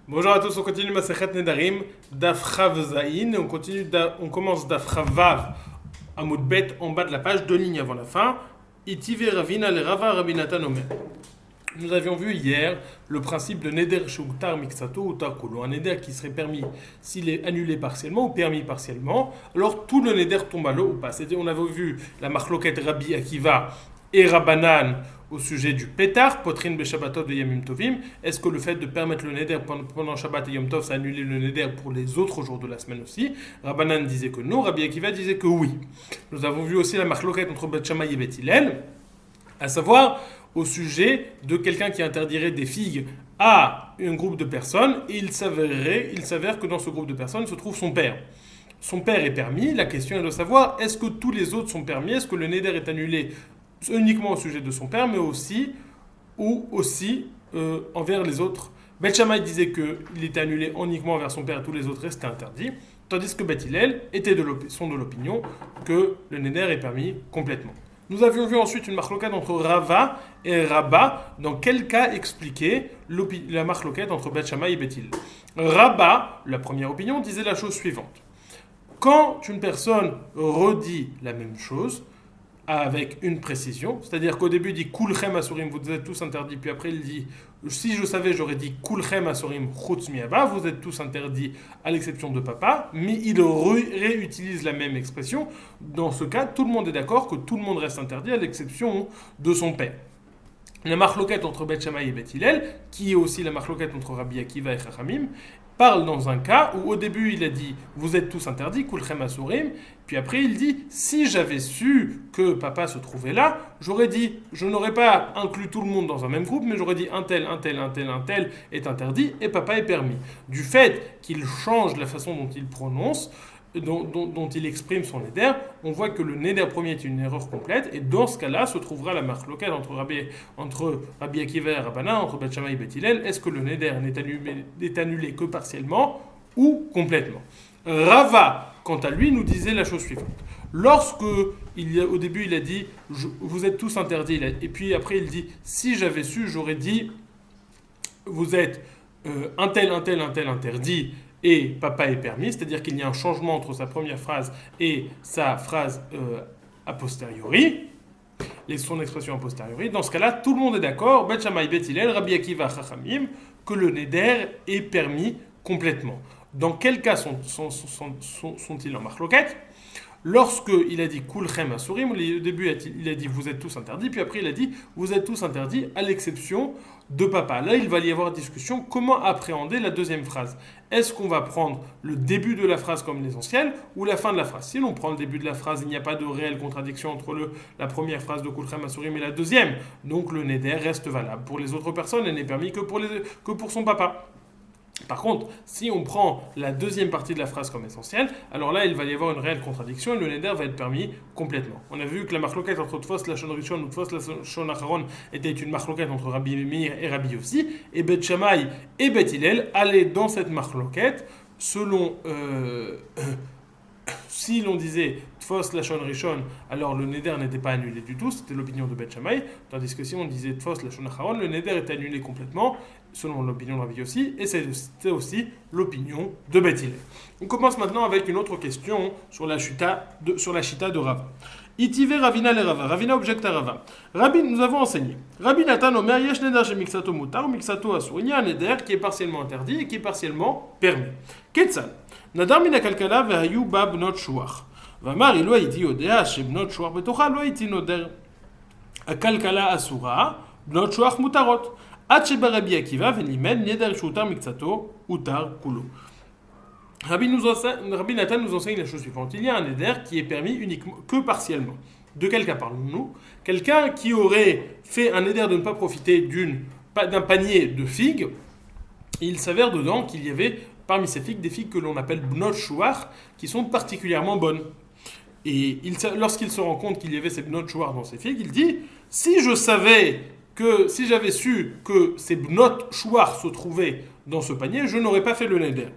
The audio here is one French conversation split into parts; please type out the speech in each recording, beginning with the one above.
Bonjour à tous, on continue Masechet Nedarim, Daf Chav Zayin, et on commence Daf Chavav à Bet en bas de la page, 2 lignes avant la fin. Itive Ravina le Rava Rabinatan Omer. Nous avions vu hier le principe de Neder Shuktar Mixato ou Tarkulo, un Neder qui serait permis s'il est annulé partiellement ou permis partiellement, alors tout le Neder tombe à l'eau ou pas. On avait vu la marloquette Rabbi Akiva et Rabbanan au sujet du pétard, Potrin Beshabbatot de Yamim Tovim. Est-ce que le fait de permettre le Neder pendant Shabbat et Yom Tov, ça annule le Neder pour les autres jours de la semaine aussi? Rabbanan disait que non, Rabbi Akiva disait que oui. Nous avons vu aussi la marloquette entre Bet Shammai et Bet Hillel, à savoir au sujet de quelqu'un qui interdirait des figues à un groupe de personnes, et il s'avère que dans ce groupe de personnes se trouve son père. Son père est permis, la question est de savoir, est-ce que tous les autres sont permis? Est-ce que le Neder est annulé uniquement au sujet de son père, mais aussi envers les autres? Bet Shammai disait qu'il était annulé uniquement envers son père et tous les autres restaient interdits, tandis que Bet Hillel sont de l'opinion que le Neder est permis complètement. Nous avions vu ensuite une marloquette entre Rava et Rabba. Dans quel cas expliquer la marloquette entre Bet Shammai et Bet Hillel? Rabba, la première opinion, disait la chose suivante. Quand une personne redit la même chose, avec une précision, c'est-à-dire qu'au début il dit Kulchem Asurim, vous êtes tous interdits, puis après il dit si je savais j'aurais dit Kulchem Asurim Chutz Miaba, vous êtes tous interdits à l'exception de papa, mais il réutilise la même expression. Dans ce cas, tout le monde est d'accord que tout le monde reste interdit à l'exception de son père. La marloquette entre Bet Shammai et Bet Hillel, qui est aussi la marloquette entre Rabbi Akiva et Chachamim, parle dans un cas où au début il a dit vous êtes tous interdits, Kulchem Asurim, puis après il dit si j'avais su que papa se trouvait là, j'aurais dit, je n'aurais pas inclus tout le monde dans un même groupe, mais j'aurais dit un tel est interdit et papa est permis. Du fait qu'il change la façon dont il prononce, dont il exprime son neder, on voit que le neder premier est une erreur complète, et dans ce cas-là se trouvera la marque locale entre Rabbi Akiva et Rabbanan, entre Bet Shammai et Bet Hillel. Est-ce que le neder n'est annulé que partiellement ou complètement? Rava, quant à lui, nous disait la chose suivante. Au début il a dit vous êtes tous interdits, et puis après il dit si j'avais su j'aurais dit vous êtes un tel interdit et papa est permis, c'est-à-dire qu'il y a un changement entre sa première phrase et sa phrase a posteriori, son expression a posteriori. Dans ce cas-là, tout le monde est d'accord, Bet Shammai, Bet Hillel, Rabbi Akiva, Chachamim, que le neder est permis complètement. Dans quel cas sont-ils en marloquette? Lorsqu'il a dit Kulchem Asurim, au début il a dit vous êtes tous interdits, puis après il a dit vous êtes tous interdits à l'exception de papa. Là il va y avoir discussion comment appréhender la deuxième phrase. Est-ce qu'on va prendre le début de la phrase comme l'essentiel ou la fin de la phrase? Si l'on prend le début de la phrase, il n'y a pas de réelle contradiction entre la première phrase de Kulchem Asurim et la deuxième. Donc le neder reste valable. Pour les autres personnes, elle n'est permis que pour son papa. Par contre, si on prend la deuxième partie de la phrase comme essentielle, alors là, il va y avoir une réelle contradiction et le neder va être permis complètement. On a vu que la marloquette entre Tfos Lashon Rishon ou Tfos Lashon Acharon était une marloquette entre Rabbi Meir et Rabbi Yossi, et Bet Shammai et Bet Hillel allaient dans cette marloquette selon... si l'on disait Tfos Lashon Rishon, alors le neder n'était pas annulé du tout, c'était l'opinion de Bet Shammai, tandis que si on disait Tfos Lashon Acharon, le neder est annulé complètement, selon l'opinion de Rabbi Yossi, et c'est aussi l'opinion de Bet Hillel. On commence maintenant avec une autre question sur la chita de Rava. Itive Ravina le Rava. Ravina objecte à Rava. Rabbi, nous avons enseigné. Rabbi Nathan Omer yesh neder chez mixato mutar, mixato asur. Il y a un neder qui est partiellement interdit et qui est partiellement permis. Ketzal. Nadar mina kalkala vehayu ba bnot shuach. Vamar ilo haiti odea she bnot shuach betocha lo haiti noder. Kalkala asura, bnot shuach mutarot. Rabbi Nathan nous enseigne la chose suivante. Il y a un neder qui est permis uniquement que partiellement. De quel cas parlons-nous? Quelqu'un qui aurait fait un neder de ne pas profiter d'un panier de figues, il s'avère dedans qu'il y avait parmi ces figues des figues que l'on appelle bnot shuach, qui sont particulièrement bonnes. Et lorsqu'il se rend compte qu'il y avait ces bnot shuach dans ces figues, il dit si j'avais su que ces bnot shuach se trouvaient dans ce panier, je n'aurais pas fait le neder.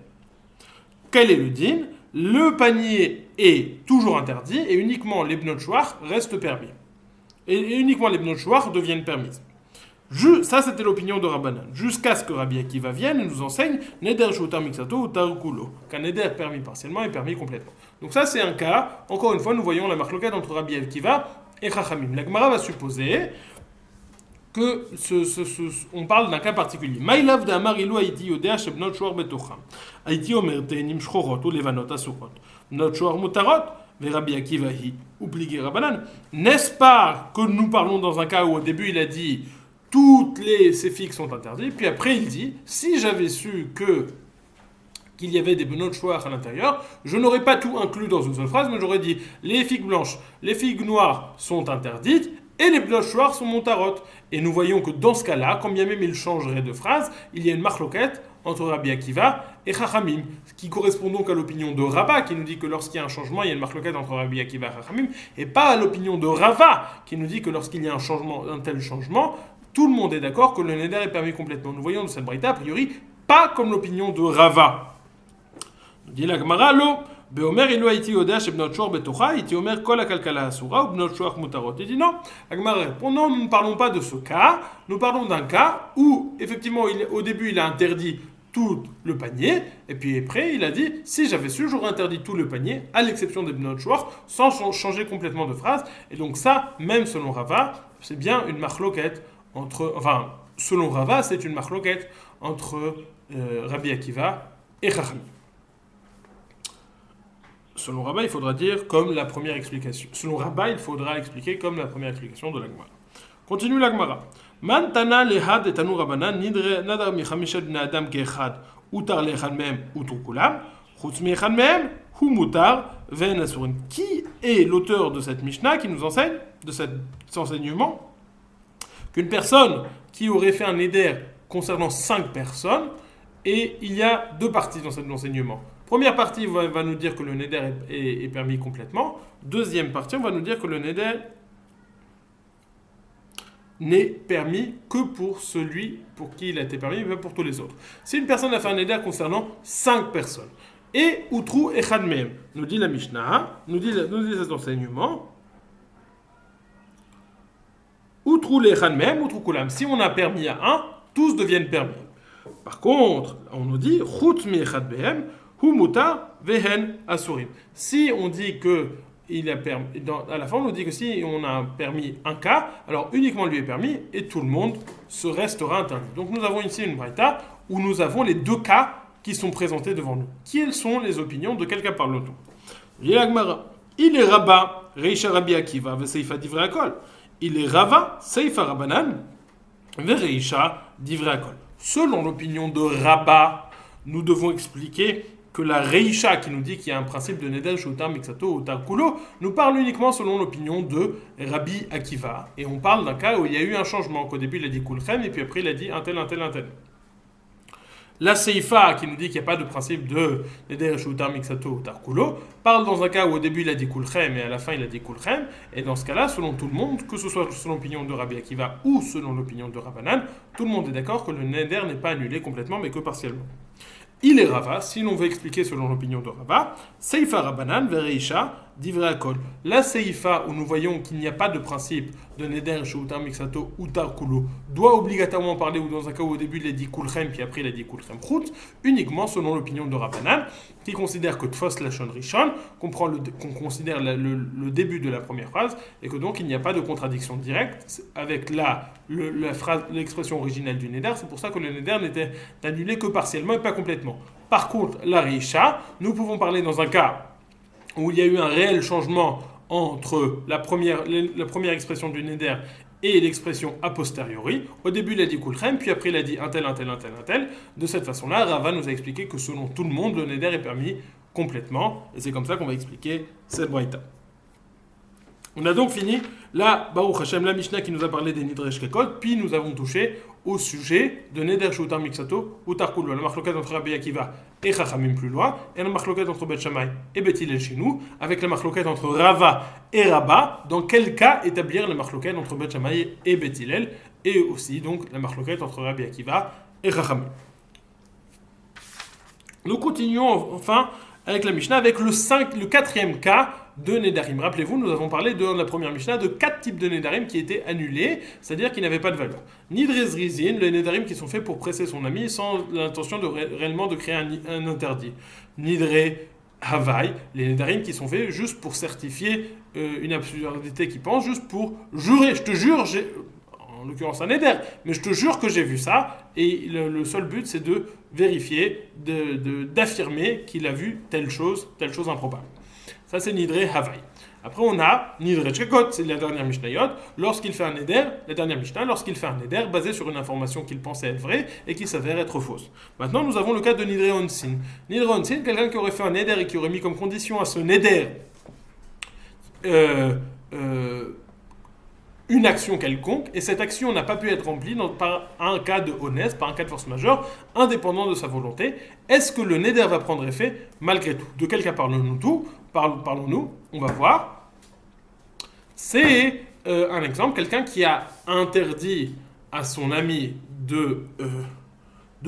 Quel est le din? Le panier est toujours interdit et uniquement les bnot shuach restent permis. Et uniquement les bnot shuach deviennent permises. Ça, c'était l'opinion de Rabbanan. Jusqu'à ce que Rabbi Akiva vienne et nous enseigne Neder Shoutar Mixato ou Tarukulo. Qu'un Neder permis partiellement est permis complètement. Donc, ça, c'est un cas. Encore une fois, nous voyons la marloquette entre Rabbi Akiva et Chachamim. La Gemara va supposer que on parle d'un cas particulier. Maïlav de Amarilu Haïti Yodea Shebnot Shuar Betocham. Haïti Omer Tenim Shchorot ou Levanot Asurot. Not Shuar Mutarot. Rabbi Akiva hi oubligé Rabbanan. N'est-ce pas que nous parlons dans un cas où au début il a dit toutes les séfix sont interdits, puis après il dit si j'avais su qu'il y avait des benot shouar à l'intérieur, je n'aurais pas tout inclus dans une seule phrase, mais j'aurais dit les figues blanches, les figues noires sont interdites et les benot shouar sont montarot. Et nous voyons que dans ce cas-là, quand bien même il changerait de phrase, il y a une marloquette entre Rabbi Akiva et Chachamim, ce qui correspond donc à l'opinion de Rabba, qui nous dit que lorsqu'il y a un changement, il y a une marloquette entre Rabbi Akiva et Chachamim, et pas à l'opinion de Rava, qui nous dit que lorsqu'il y a un tel changement, tout le monde est d'accord que le neder est permis complètement. Nous voyons de cette braïta, a priori, pas comme l'opinion de Rava. Nous dit la Gemara, lo, beomer ilu haïti yodea shebnot shor betocha, haïti omer kol akalkala asura ou bnot shor mutarot. Il dit non. La Gemara répond non, nous ne parlons pas de ce cas, nous parlons d'un cas où, effectivement, au début, il a interdit tout le panier, et puis après, il a dit si j'avais su, j'aurais interdit tout le panier, à l'exception des bnot shor, sans changer complètement de phrase. Et donc, ça, même selon Rava, c'est bien une marloquette. Selon Rava, c'est une marloquette entre Rabbi Akiva et Chachamim. Selon Rabba, il faudra dire comme la première explication. Selon Rabba, il faudra expliquer comme la première explication de la Gemara. Continue la Gemara. Man tana lehad et tanu Rabbanan nadar mi chamishat bnei adam keechad utar lechad mehem utur kulam chutz mi echad mehem hu mutar ve'en asurin. Qui est l'auteur de cette Mishnah qui nous enseigne, de cet enseignement, qu'une personne qui aurait fait un éder concernant 5 personnes, et il y a 2 parties dans cet enseignement. Première partie va nous dire que le neder est permis complètement. Deuxième partie, on va nous dire que le neder n'est permis que pour celui pour qui il a été permis, mais pas pour tous les autres. Si une personne a fait un neder concernant 5 personnes, et outru echad mehem, nous dit la Mishnah, nous dit cet enseignement, outru l'echad mehem, outru kulam. Si on a permis à un, tous deviennent permis. Par contre, on nous dit chutz mi echad mehem, hu mutar vehen asurim. Si on dit que il a permis, à la fin on nous dit que si on a permis un cas, alors uniquement lui est permis et tout le monde se restera interdit. Donc nous avons ici une braïta où nous avons les 2 cas qui sont présentés devant nous. Quelles sont les opinions de quel cas parle-t-on? Il est Rabba, Reisha Rabbi Akiva, Veseifa Divrei Akol. Il est Rava, Seifa Rabbanan, Vereisha Divrei Akol. Selon l'opinion de Rabba, nous devons expliquer que la Reisha qui nous dit qu'il y a un principe de Neder Shoutar Mixato ou Takulo nous parle uniquement selon l'opinion de Rabbi Akiva. Et on parle d'un cas où il y a eu un changement. Qu'au début il a dit Kulchem et puis après il a dit un tel. La Seifa qui nous dit qu'il n'y a pas de principe de Neder Shoutar Mixato ou Takulo parle dans un cas où au début il a dit Kulchem et à la fin il a dit Kulchem. Et dans ce cas-là, selon tout le monde, que ce soit selon l'opinion de Rabbi Akiva ou selon l'opinion de Rabbanan, tout le monde est d'accord que le Neder n'est pas annulé complètement mais que partiellement. Il est Rava, si l'on veut expliquer selon l'opinion de Rava, Seifa Rabbanan, Vereisha, Divrei Akol. La Seifa, où nous voyons qu'il n'y a pas de principe de Neder, Shoutar, Mixato, ou Takulo, doit obligatoirement parler, ou dans un cas où au début il a dit Kulchem, puis après il a dit Kulchem Chut, uniquement selon l'opinion de Rabbanan, qui considère que Tfos Lachon Rishon, qu'on considère le début de la première phrase, et que donc il n'y a pas de contradiction directe avec l'expression originelle du Neder. C'est pour ça que le Neder n'était annulé que partiellement et pas complètement. Par contre, la Reisha, nous pouvons parler dans un cas où il y a eu un réel changement entre la première expression du Neder et l'expression a posteriori. Au début, il a dit Kulchem, puis après, il a dit un tel. De cette façon-là, Rava nous a expliqué que selon tout le monde, le Neder est permis complètement. Et c'est comme ça qu'on va expliquer cette braïta. On a donc fini la Baruch Hashem, la Mishnah qui nous a parlé des Nidresh Kekot, puis nous avons touché au sujet de Neder Shoutar Mixato ou Tarkulo, la marloquette entre Rabbi Akiva et Chachamim plus loin, et la marloquette entre Bet Shammai et Bet Hillel chez nous, avec la marloquette entre Rava et Rabba, dans quel cas établir la marloquette entre Bet Shammai et Bet Hillel, et aussi donc la marloquette entre Rabbi Akiva et Chachamim. Nous continuons enfin avec la Mishnah, avec le 4e cas de Nedarim. Rappelez-vous, nous avons parlé dans la première Mishnah de 4 types de Nedarim qui étaient annulés, c'est-à-dire qui n'avaient pas de valeur. Nidre Zrizin, les Nedarim qui sont faits pour presser son ami sans l'intention de réellement de créer un interdit. Nidre Havaï, les Nedarim qui sont faits juste pour certifier une absurdité qui pense, juste pour jurer. Je te jure, en l'occurrence un Neder, mais je te jure que j'ai vu ça, et le seul but c'est de vérifier, d'affirmer qu'il a vu telle chose improbable. Ça c'est Nidre Havaï. Après on a Nidre Tchekot, c'est la dernière Mishnayot, lorsqu'il fait un Neder, la dernière Mishnah, lorsqu'il fait un Neder basé sur une information qu'il pensait être vraie et qui s'avère être fausse. Maintenant nous avons le cas de Nidre Onsin. Nidre Onsin, quelqu'un qui aurait fait un Neder et qui aurait mis comme condition à ce Neder une action quelconque, et cette action n'a pas pu être remplie par un cas de honnête, par un cas de force majeure, indépendant de sa volonté. Est-ce que le neder va prendre effet malgré tout? De quel cas parlons-nous? On va voir. C'est un exemple, quelqu'un qui a interdit à son ami de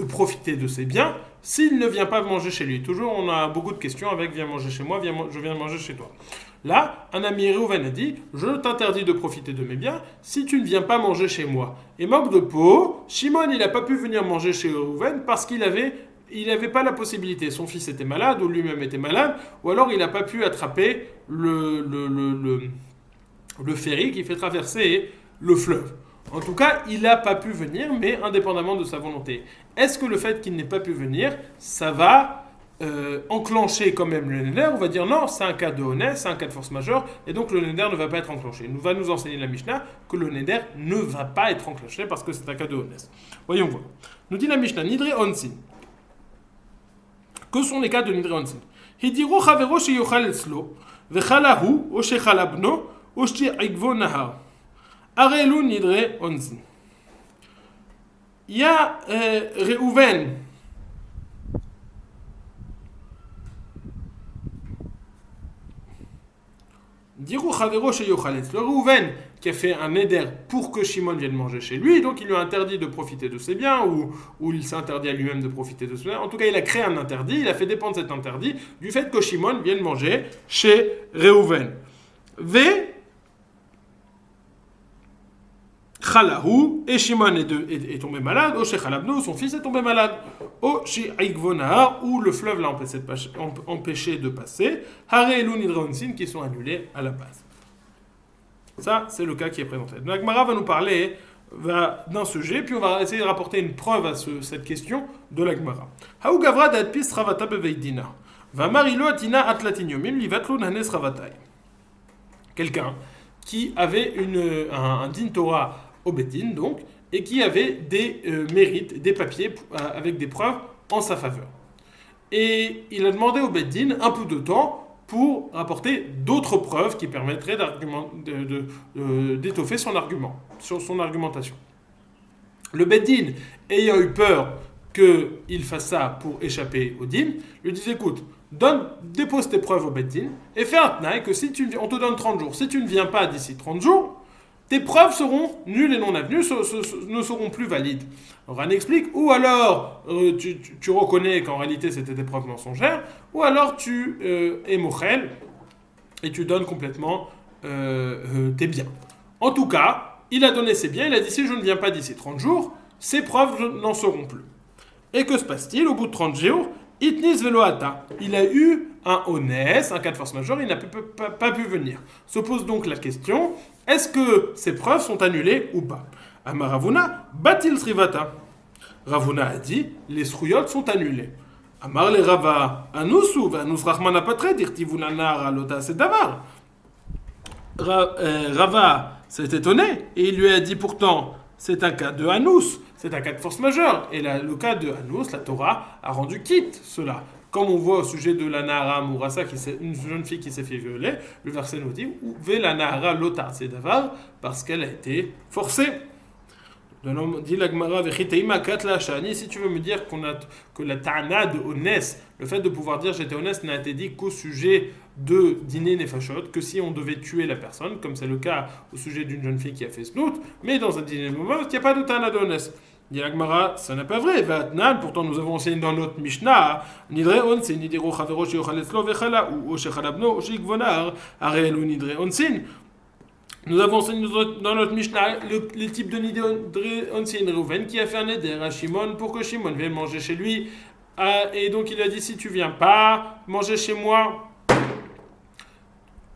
profiter de ses biens s'il ne vient pas manger chez lui. Toujours, on a beaucoup de questions avec « viens manger chez moi, je viens manger chez toi ». Là, un ami Réhouven a dit « je t'interdis de profiter de mes biens si tu ne viens pas manger chez moi ». Et manque de peau, Shimon, il n'a pas pu venir manger chez Réhouven parce qu'il n'avait pas la possibilité. Son fils était malade ou lui-même était malade, ou alors il n'a pas pu attraper le ferry qui fait traverser le fleuve. En tout cas, il n'a pas pu venir, mais indépendamment de sa volonté. Est-ce que le fait qu'il n'ait pas pu venir, ça va enclencher quand même le neder? On va dire non, c'est un cas de honnête, c'est un cas de force majeure, et donc le neder ne va pas être enclenché. Il va nous enseigner la Mishnah que le neder ne va pas être enclenché parce que c'est un cas de honnête. Voyons voir. Nous dit la Mishnah, Nidre Onsin. Que sont les cas de Nidre Onsin? Hidiru chavero sheyochal etzlo, vechalahu, o shechalabno, o she'igvo nahar. Arelu Nidre Onsin. Il y a Réhouven le Réhouven qui a fait un neder pour que Shimon vienne manger chez lui, donc il lui a interdit de profiter de ses biens, ou il s'est interdit à lui-même de profiter de ses biens. En tout cas, il a créé un interdit, il a fait dépendre cet interdit du fait que Shimon vienne manger chez Réhouven. Chalahu, et Shimon est tombé malade, ou chez Chalabno, son fils est tombé malade, ou chez Aigvona, où le fleuve l'a empêché de passer, Hare et Nidre Onsin qui sont annulés à la base. Ça, c'est le cas qui est présenté. Donc, Agmara va nous parler d'un sujet, puis on va essayer de rapporter une preuve à cette question de l'Agmara. Haou Gavra d'Adpis Ravata Beveidina, va Marilo Atina Atlatiniomim, Livatlo Nanes Ravatai. Quelqu'un qui avait un din Torah au Bedin, donc, et qui avait des mérites, des papiers avec des preuves en sa faveur. Et il a demandé au Bedin un peu de temps pour rapporter d'autres preuves qui permettraient d'étoffer son argument, sur son argumentation. Le Bedin, ayant eu peur qu'il fasse ça pour échapper au din, lui dit écoute, dépose tes preuves au Bedin et fais un tnaï que on te donne 30 jours. Si tu ne viens pas d'ici 30 jours, tes preuves seront nulles et non avenues, ne seront plus valides. Alors, Ran explique, ou alors tu reconnais qu'en réalité c'était des preuves mensongères, ou alors tu es mochel et tu donnes complètement tes biens. En tout cas, il a donné ses biens, il a dit si je ne viens pas d'ici 30 jours, ces preuves n'en seront plus. Et que se passe-t-il? Au bout de 30 jours, Itnis Veloata, il a eu un honnête, un cas de force majeure, il n'a pas pu venir. Se pose donc la question, est-ce que ces preuves sont annulées ou pas? Amaravuna, Batil Srivata. Ravuna a dit, les sruyot sont annulés. Amar le Rava, Anusu, Anus Rahmana Patre, Dirtivuna Nara Lota Sedavar. Rava s'est étonné et il lui a dit pourtant, c'est un cas de Anus, c'est un cas de force majeure. Et le cas de Anus, la Torah a rendu quitte cela. Comme on voit au sujet de la Nahara Mourassa, une jeune fille qui s'est fait violer, le verset nous dit Ve la Nahara Lotar Sedavar, parce qu'elle a été forcée. Dit la Gemara, si tu veux me dire que la ta'ana de honnête, le fait de pouvoir dire j'étais honnête n'a été dit qu'au sujet de dîner nefashot, que si on devait tuer la personne, comme c'est le cas au sujet d'une jeune fille qui a fait snout, mais dans un dîner moment, il n'y a pas de ta'ana de honnête. Dit la Gemara, ça n'est pas vrai. Vatnan, pourtant nous avons enseigné dans notre Mishnah, Nidre onsin, nidero chavero sheyochaletzlo vechala, ou shechalabno, shikvonar, arel ou nidre onsin. Nous avons enseigné dans notre Mishnah les types de nidre onsin. Reuven qui a fait un neder à Shimon pour que Shimon vienne manger chez lui. Et donc il a dit, si tu viens pas manger chez moi,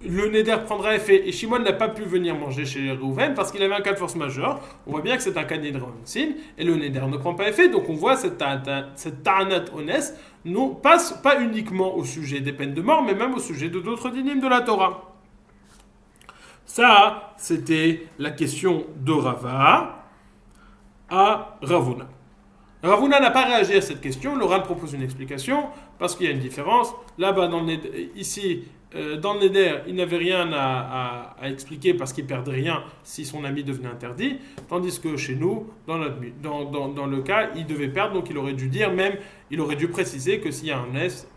le neder prendra effet. Et Shimon n'a pas pu venir manger chez Reuven parce qu'il avait un cas de force majeure. On voit bien que c'est un cas de neder onsin et le neder ne prend pas effet. Donc on voit cette ta'anat ones nous passe pas uniquement au sujet des peines de mort, mais même au sujet de d'autres dynimes de la Torah. Ça, c'était la question de Rava à Ravuna. Ravuna n'a pas réagi à cette question. Le Ran propose une explication parce qu'il y a une différence. Là-bas, ici, dans le Neder, il n'avait rien à expliquer parce qu'il ne perdait rien si son ami devenait interdit. Tandis que chez nous, dans le cas, il devait perdre, donc il aurait dû dire, même, il aurait dû préciser que s'il y a un S,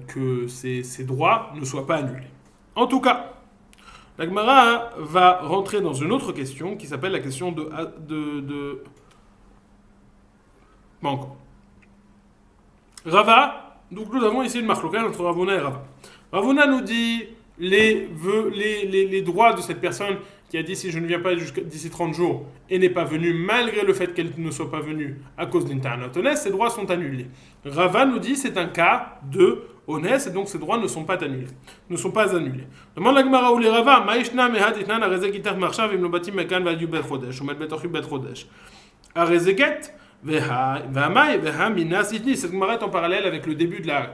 que ses droits ne soient pas annulés. En tout cas, la Gemara va rentrer dans une autre question qui s'appelle la question de manquant. Rava, donc nous avons ici une marloquette entre Ravuna et Rava. Ravuna nous dit les droits de cette personne qui a dit si je ne viens pas d'ici 30 jours et n'est pas venue malgré le fait qu'elle ne soit pas venue à cause d'une ta'anat ones, ses droits sont annulés. Rava nous dit c'est un cas de honnête et donc ses droits ne sont pas annulés. Demande la Gemara ou les Rava, Maïshna mehad itnan arezekitach marshav im lobatim mekan v'adiu bet chodesh, ou met betochi bet chodesh. Arezeket v'hamay v'haminas itni. Cette Gemara est en parallèle avec le début de la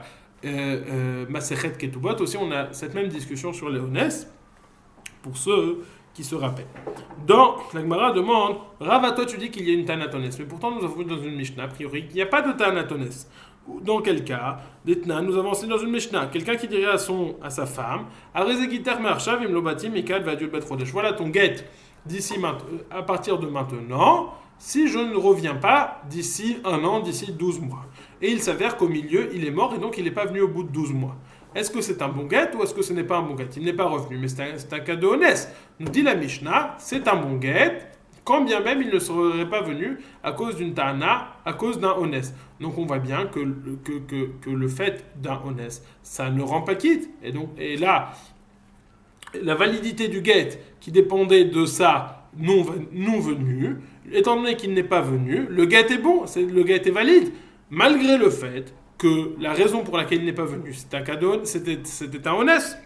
Masechet Ketubot. Aussi, on a cette même discussion sur les honnêtes, pour ceux qui se rappellent. Donc, la Gemara demande, Rava, toi tu dis qu'il y a une ta'anat ones, mais pourtant nous avons vu dans une Mishnah, a priori, qu'il n'y a pas de ta'anat ones. Dans quel cas, d'Etna, nous avons enseigné dans une Mishnah, quelqu'un qui dirait à sa femme, voilà ton guet à partir de maintenant, si je ne reviens pas d'ici 1 an, d'ici 12 mois. Et il s'avère qu'au milieu, il est mort et donc il n'est pas venu au bout de 12 mois. Est-ce que c'est un bon guet ou est-ce que ce n'est pas un bon guet? Il n'est pas revenu, mais c'est un cas de honnête. Nous dit la Mishnah, c'est un bon guet, quand bien même il ne serait pas venu à cause d'une ta'ana, à cause d'un honnête. Donc on voit bien que le fait d'un honnête, ça ne rend pas quitte. Et là, la validité du guet qui dépendait de ça non venu, étant donné qu'il n'est pas venu, le guet est bon, le guet est valide, malgré le fait que la raison pour laquelle il n'est pas venu, c'était un honnête.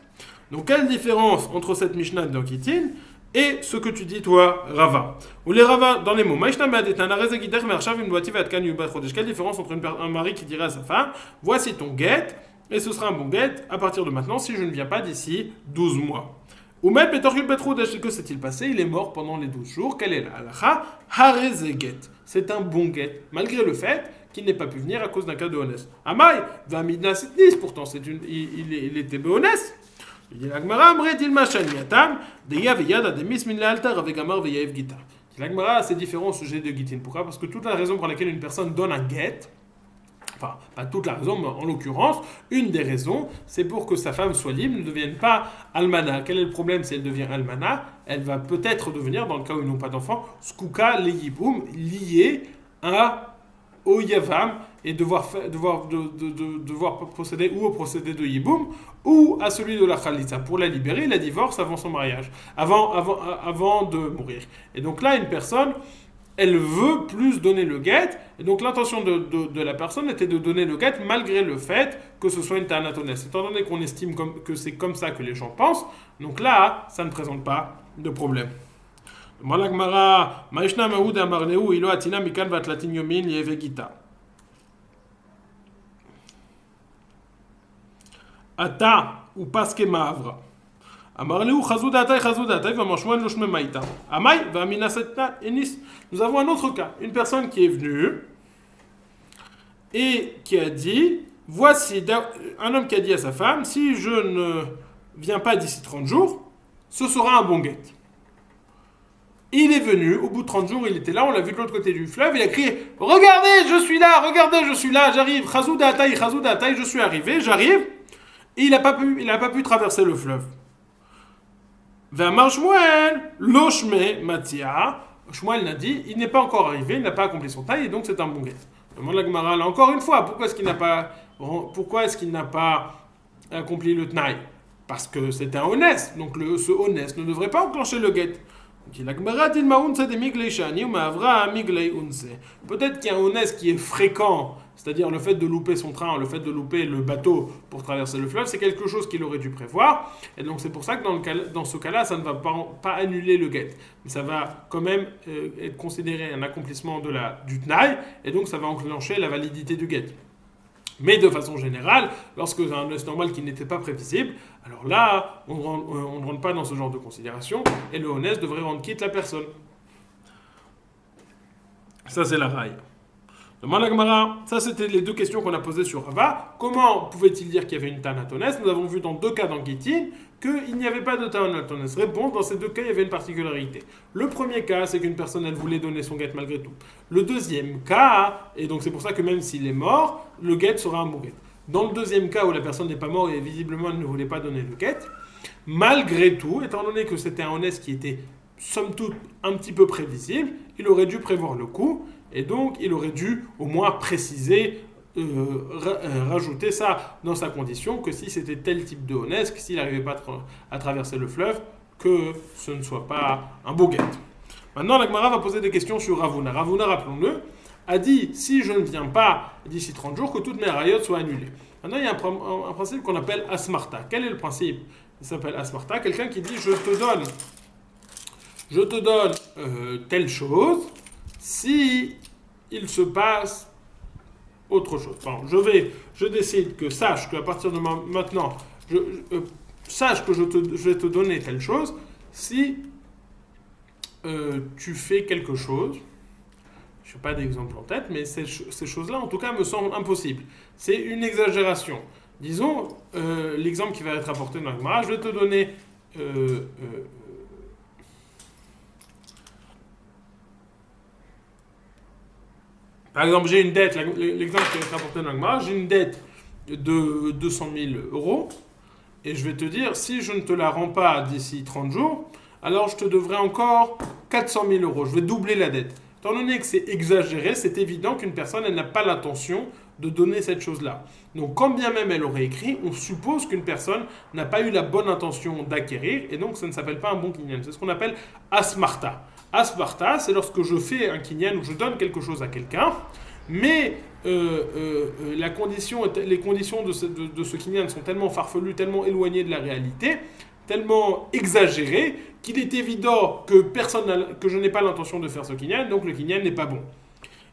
Donc quelle différence entre cette Mishnah de Kitin et ce que tu dis toi, Rava? Ou les Rava, dans les mots, quelle différence entre un mari qui dirait à sa femme, voici ton guet, et ce sera un bon guet à partir de maintenant si je ne viens pas d'ici 12 mois. Ou même, que s'est-il passé? Il est mort pendant les 12 jours. Quelle est la halacha? Harezeget. C'est un bon guet, malgré le fait qu'il n'ait pas pu venir à cause d'un cas de honnête. Amai, va midna sitnis, pourtant il était béhonnête. L'Agmara c'est différent au sujet de Gitin. Pourquoi? Parce que toute la raison pour laquelle une personne donne un get, enfin, pas toute la raison, mais en l'occurrence, une des raisons, c'est pour que sa femme soit libre, ne devienne pas almana. Quel est le problème si elle devient almana? Elle va peut-être devenir, dans le cas où ils n'ont pas d'enfant, skuka le yiboum, liée au yavam, et devoir procéder ou au procédé de yiboum, ou à celui de la khalitza, pour la libérer, la divorce avant son mariage, avant de mourir. Et donc là, une personne, elle veut plus donner le guet, et donc l'intention de la personne était de donner le guet malgré le fait que ce soit une ta'anat ones. Étant donné qu'on estime que c'est comme ça que les gens pensent, donc là, ça ne présente pas de problème. Malagmara, Maishna Mahud Amarneu, Ilo Atina Mikan Vatlatin Yomin, Yevegita. Ata ou paske mavra. Amarleu Chazudatai va manchmoen loshme maïta. Amai va minasetna enis. Nous avons un autre cas. Une personne qui est venue et qui a dit, voici un homme qui a dit à sa femme, si je ne viens pas d'ici 30 jours, ce sera un bon guet. Il est venu, au bout de 30 jours, il était là, on l'a vu de l'autre côté du fleuve, il a crié « Regardez, je suis là, j'arrive, Chazudatai, je suis arrivé, j'arrive. » Et il n'a pas pu traverser le fleuve. Ve'amar Shmuel, loshme matia, Shmuel n'a dit, il n'est pas encore arrivé, il n'a pas accompli son taille, et donc c'est un bon guet. Demande la Gemara, là encore une fois, pourquoi est-ce qu'il n'a pas accompli le tnaï? Parce que c'est un honnête, donc ce honnête ne devrait pas enclencher le guet. Peut-être qu'il y a un honnête qui est fréquent, c'est-à-dire le fait de louper son train, le fait de louper le bateau pour traverser le fleuve, c'est quelque chose qu'il aurait dû prévoir. Et donc c'est pour ça que dans ce cas-là, ça ne va pas annuler le guet. Mais ça va quand même être considéré un accomplissement du tnaï, et donc ça va enclencher la validité du guet. Mais de façon générale, lorsque c'est un honnête normal qui n'était pas prévisible, alors là, on ne rentre pas dans ce genre de considération, et le honnête devrait rendre quitte la personne. Ça, c'est la raille. Demande la Gemara, ça c'était les deux questions qu'on a posées sur Rava. Comment pouvait-il dire qu'il y avait une Tanatones? Nous avons vu dans deux cas dans Gittin qu'il n'y avait pas de Tanatones. Réponse, dans ces deux cas, il y avait une particularité. Le premier cas, c'est qu'une personne, elle voulait donner son guet malgré tout. Le deuxième cas, et donc c'est pour ça que même s'il est mort, le guet sera un bon guet. Dans le deuxième cas où la personne n'est pas morte et visiblement elle ne voulait pas donner le guet, malgré tout, étant donné que c'était un honnête qui était somme toute un petit peu prévisible, il aurait dû prévoir le coup. Et donc, il aurait dû au moins préciser, rajouter ça dans sa condition, que si c'était tel type de honnête, s'il n'arrivait pas à traverser le fleuve, que ce ne soit pas un beau guet. Maintenant, la Gemara va poser des questions sur Ravuna. Ravuna, rappelons-le, a dit, si je ne viens pas d'ici 30 jours, que toutes mes rayot soient annulées. Maintenant, il y a un principe qu'on appelle asmarta. Quel est le principe? Il s'appelle asmarta, quelqu'un qui dit, je te donne telle chose, si il se passe autre chose. Enfin, je décide que sache qu'à partir de maintenant, sache que je vais te donner telle chose si tu fais quelque chose. Je n'ai pas d'exemple en tête, mais ces choses-là, en tout cas, me semblent impossibles. C'est une exagération. Disons, l'exemple qui va être apporté dans le Gemara, je vais te donner par exemple, j'ai une dette, l'exemple qui est rapporté dans le Gemara, j'ai une dette de 200 000 euros, et je vais te dire, si je ne te la rends pas d'ici 30 jours, alors je te devrai encore 400 000 euros, je vais doubler la dette. Étant donné que c'est exagéré, c'est évident qu'une personne, elle n'a pas l'intention de donner cette chose-là. Donc, quand bien même elle aurait écrit, on suppose qu'une personne n'a pas eu la bonne intention d'acquérir, et donc ça ne s'appelle pas un bon kinyan. C'est ce qu'on appelle asmarta. Asmarta, c'est lorsque je fais un kinyan où je donne quelque chose à quelqu'un, mais les conditions de ce kinyan sont tellement farfelues, tellement éloignées de la réalité, tellement exagérées, qu'il est évident que je n'ai pas l'intention de faire ce kinyan, donc le kinyan n'est pas bon.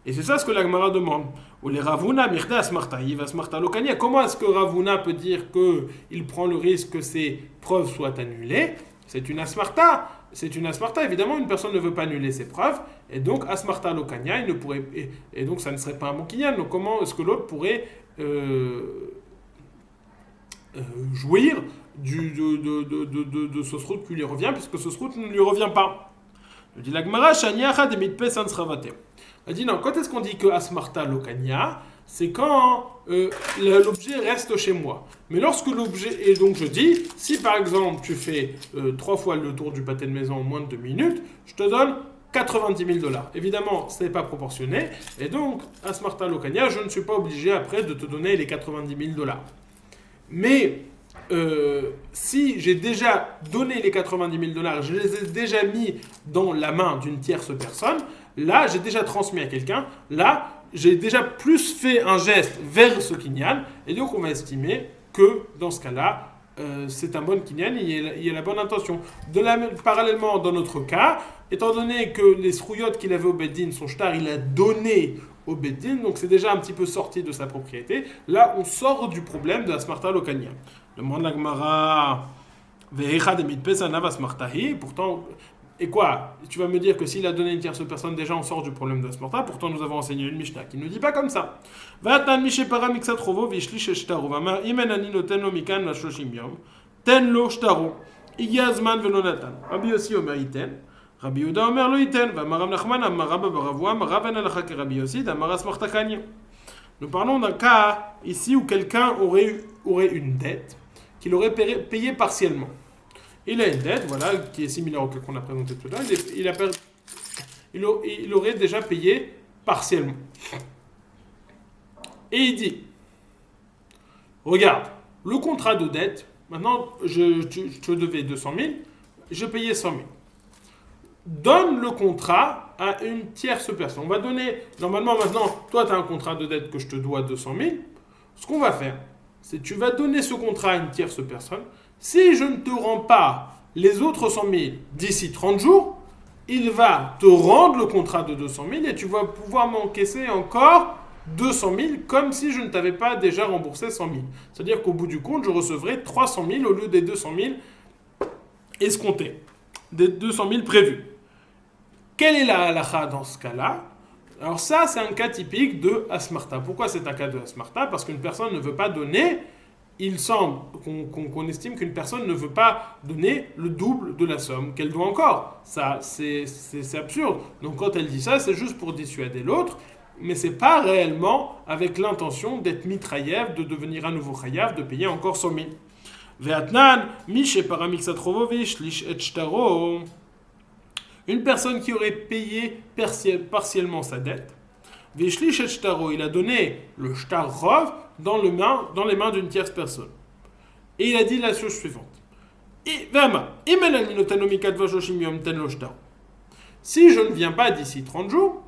Et c'est ça ce que la Gemara demande. Ou les Ravuna, Mirte Asmarta, Yiv Asmarta Lokania. Comment est-ce que Ravuna peut dire qu'il prend le risque que ses preuves soient annulées? C'est une Asmarta. C'est une Asmarta. Évidemment, une personne ne veut pas annuler ses preuves. Et donc, Asmarta Lokania, il ne pourrait. Et donc, ça ne serait pas un bon kinyan. Donc, comment est-ce que l'autre pourrait jouir de ce srout qui lui revient, puisque ce srout ne lui revient pas? Je dis la Gemara, Shaniacha de Mitpe Sansravate. Elle dit non, quand est-ce qu'on dit que Asmarta Lokania? C'est quand l'objet reste chez moi. Mais lorsque l'objet... Et donc je dis, si par exemple tu fais 3 fois le tour du pâté de maison en moins de 2 minutes, je te donne 90 000 $. Évidemment, ce n'est pas proportionné. Et donc, Asmarta Lokania, je ne suis pas obligé après de te donner les 90 000 $. Mais... si j'ai déjà donné les 90 000 $, je les ai déjà mis dans la main d'une tierce personne, là, j'ai déjà transmis à quelqu'un, là, j'ai déjà plus fait un geste vers ce kinyan, et donc on va estimer que, dans ce cas-là, c'est un bon kinyan, il y a la bonne intention. Parallèlement, dans notre cas, étant donné que les srouillottes qu'il avait au Beddin, son shtar, il a donné au Beddin, donc c'est déjà un petit peu sorti de sa propriété, là, on sort du problème de la Asmarta Lokania. Demande la Gemara, pourtant, et quoi? Tu vas me dire que s'il a donné une tierce personne, déjà on sort du problème d'Asmarta, pourtant nous avons enseigné une Mishnah qui ne dit pas comme ça. Rabbi Yehuda Omer lo yiten, Rav Nachman Amar Rabba bar Avua, Amar Rav en halacha ke Rabbi Yossi, Amar Asmarta Kanya. Nous parlons d'un cas ici où quelqu'un aurait une dette qu'il aurait payée partiellement. Il a une dette, voilà, qui est similaire au cas qu'on a présenté tout à l'heure. il aurait déjà payé partiellement. Et il dit, regarde, le contrat de dette, maintenant je te devais 200 000, je payais 100 000. Donne le contrat à une tierce personne. On va donner, normalement maintenant, toi tu as un contrat de dette que je te dois 200 000. Ce qu'on va faire, c'est que tu vas donner ce contrat à une tierce personne. Si je ne te rends pas les autres 100 000 d'ici 30 jours, il va te rendre le contrat de 200 000 et tu vas pouvoir m'encaisser encore 200 000 comme si je ne t'avais pas déjà remboursé 100 000. C'est-à-dire qu'au bout du compte, je recevrai 300 000 au lieu des 200 000 escomptés, des 200 000 prévus. Quelle est la halakha dans ce cas-là? Alors ça, c'est un cas typique de asmarta. Pourquoi c'est un cas de asmarta? Parce qu'une personne ne veut pas donner, il semble qu'on estime qu'une personne ne veut pas donner le double de la somme qu'elle doit encore. Ça, c'est absurde. Donc quand elle dit ça, c'est juste pour dissuader l'autre, mais c'est pas réellement avec l'intention d'être mitraïev, de devenir à nouveau chayav, de payer encore 100 000. Ve'atnan, mishe paramixatrovovich, lish et shtaro. Une personne qui aurait payé partiellement sa dette, Veshlish et shtaro, il a donné le shtarov dans les mains d'une tierce personne. Et il a dit la chose suivante. Si je ne viens pas d'ici 30 jours,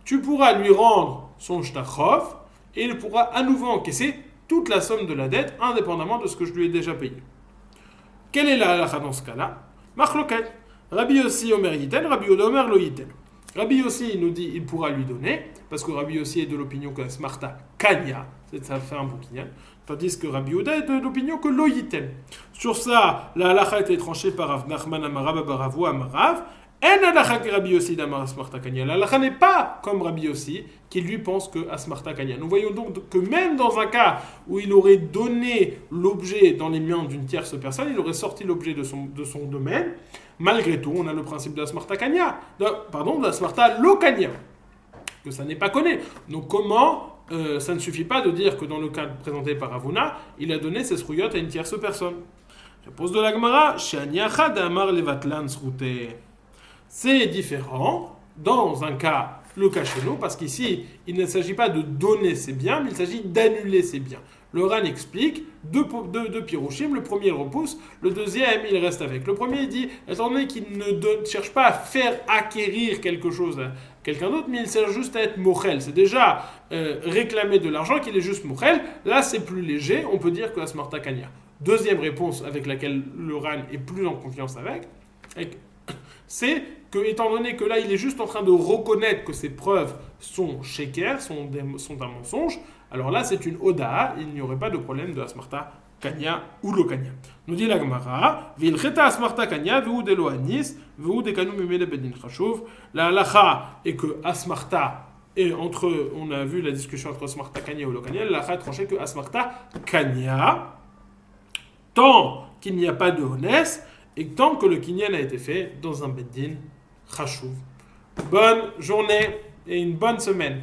tu pourras lui rendre son shtarov et il pourra à nouveau encaisser toute la somme de la dette, indépendamment de ce que je lui ai déjà payé. Quelle est la halakha dans ce cas-là? Machloket. Rabbi Yossi Omer Yiten, Rabbi Yehuda Omer Lo Yiten. Rabbi Yossi il nous dit il pourra lui donner, parce que Rabbi Yossi est de l'opinion que Smarta Kanya, ça fait un bon kinyan, tandis que Rabbi Yehuda est de l'opinion que Lo Yiten. Sur ça, la halakha a été tranchée par Rav Nachman Amarav Baravu Amarav. En halakha que Rabbi Yossi d'Amar Smarta Kanya. La halakha n'est pas comme Rabbi Yossi qui lui pense que Asmarta Kanya. Nous voyons donc que même dans un cas où il aurait donné l'objet dans les mains d'une tierce personne, il aurait sorti l'objet de son domaine. Malgré tout, on a le principe de Asmarta Kanya, de Asmarta Lokanya, que ça n'est pas connu. Donc comment ça ne suffit pas de dire que dans le cas présenté par Ravuna, il a donné ses srouillottes à une tierce personne. Réponse de la Gemara, Shaniacha d'Amar Levatlan Srouté. C'est différent dans un cas, le cas chez nous, parce qu'ici, il ne s'agit pas de donner ses biens, mais il s'agit d'annuler ses biens. Le Ran explique deux pirouchim, le premier il repousse, le deuxième il reste avec. Le premier il dit, étant donné qu'il ne cherche pas à faire acquérir quelque chose à quelqu'un d'autre, mais il sert juste à être mochel. C'est déjà réclamer de l'argent qu'il est juste mochel. Là c'est plus léger, on peut dire que Asmarta Kanya. Deuxième réponse avec laquelle le Ran est plus en confiance avec c'est que, étant donné que là, il est juste en train de reconnaître que ces preuves sont sheker, sont un mensonge, alors là, c'est une oda, il n'y aurait pas de problème de Asmarta Kanya ou Lokanya. Nous dit la Gemara, Vilcheta Asmarta Kanya, Veu de Loanis, Veu de Kanu Mimele Bedin Chashuv. La halacha est que Asmarta, et on a vu la discussion entre Asmarta Kanya ou Lokanya, la halacha a tranché que Asmarta Kanya, tant qu'il n'y a pas de honest, et tant que le kinyan a été fait dans un beddin chashuv. Bonne journée et une bonne semaine.